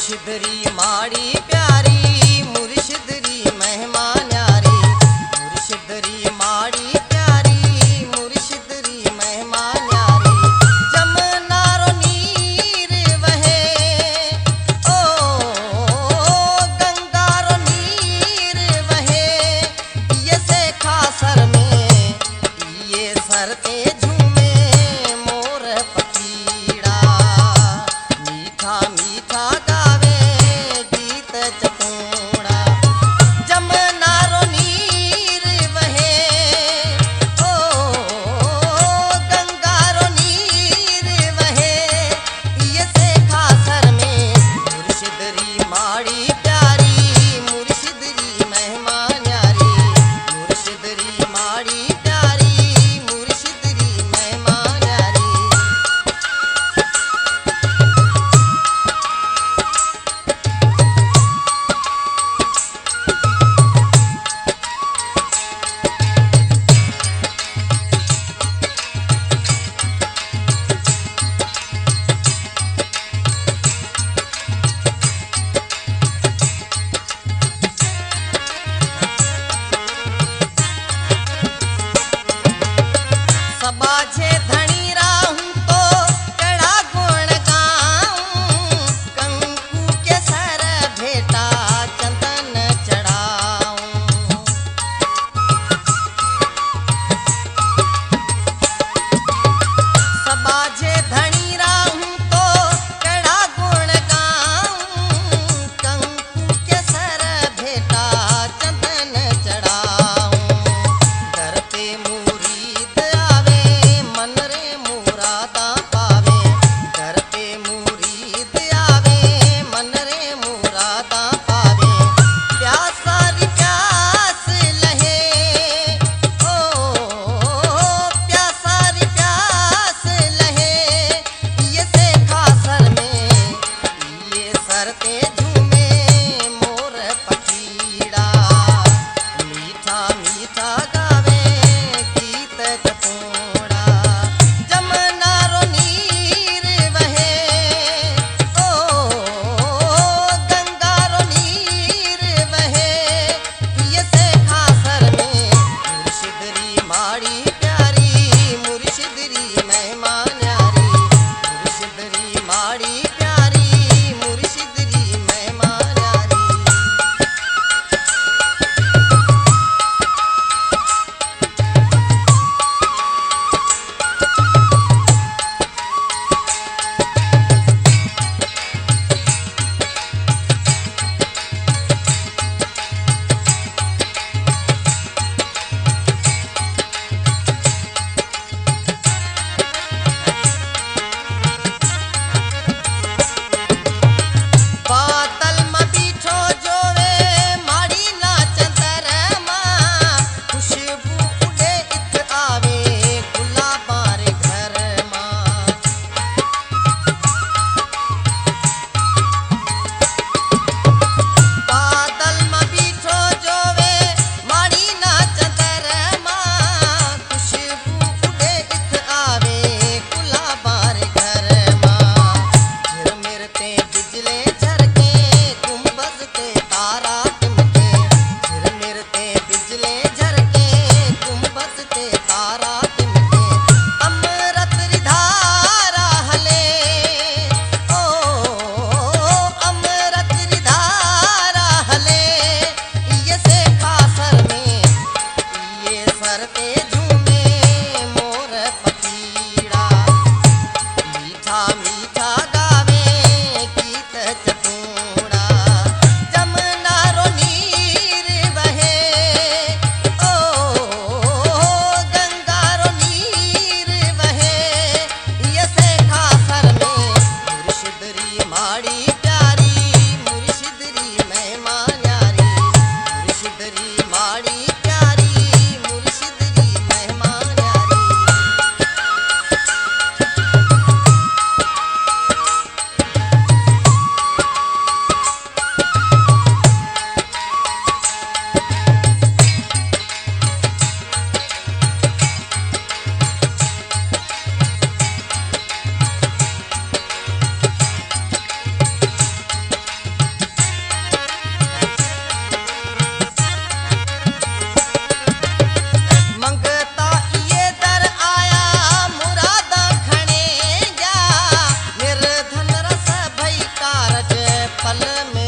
मुर्शिदरी माड़ी प्यारी मुर्शिदरी महिमा न्यारी मुर्शिदरी माड़ी प्यारी मुर्शिदरी महिमा न्यारी जमुना रो नीर वहे ओ गंगा रो नीर वहे ये से खासर में ये सरते झूमे मोर पकीड़ा मीठा मीठा गावे गीत चकोड़ा जमुना रो नीर वहे ओ गंगा रो नीर वहे ये से खासर में मुर्शिदरी माड़ी प्यारी मुर्शिदरी महिमा न्यारी मुर्शिदरी माड़ी प्यारी मुर्शिदरी महिमा न्यारी सबाझे धनी राहूं तो कड़ा गुण गाऊं कंकु के सर भेटा चंदन चढ़ाऊं सबाझे धनी राहूं तो कड़ा गुण गाऊं कंकु के सर भेटा चंदन चढ़ाऊं दर पे मुरीद आवे मन रे मुरादा पावे दर पे मुरीद आवे मन रे मुरादा पावे प्यासारी प्यास लहे ओ प्यासारी प्यास लहे ये से खासर में ये सरते झूमे मोर पकीड़ा मीठा मीठा गावे गीत चकोड़ा जमुना रो नीर वहे ओ गंगा रो नीर वहे ये से खासर में मुर्शिदरी माड़ी प्यारी मुर्शिदरी महिमा न्यारी मुर्शिदरी माड़ी प्यारी मुर्शिदरी महिमा न्यारी बादल में बीठो जोवे माड़ी नाच दरमा खुशबू उड़े इत आवे गुलाबार घर मां बादल में बीठो जोवे माड़ी नाच दरमा खुशबू उड़े इत आवे गुलाबार घर मां झिरमिरते बिजले झरके गुंबद ते तारा टिमके झिरमिरते बिजले झरके गुंबद ते तारा टिमके अमृत री धारा हले ओ अमृत री धारा हले ये से खासर में ये सरते झूमे मोर पकीड़ा मीठा मीठा गावे गीत चकोड़ा पल में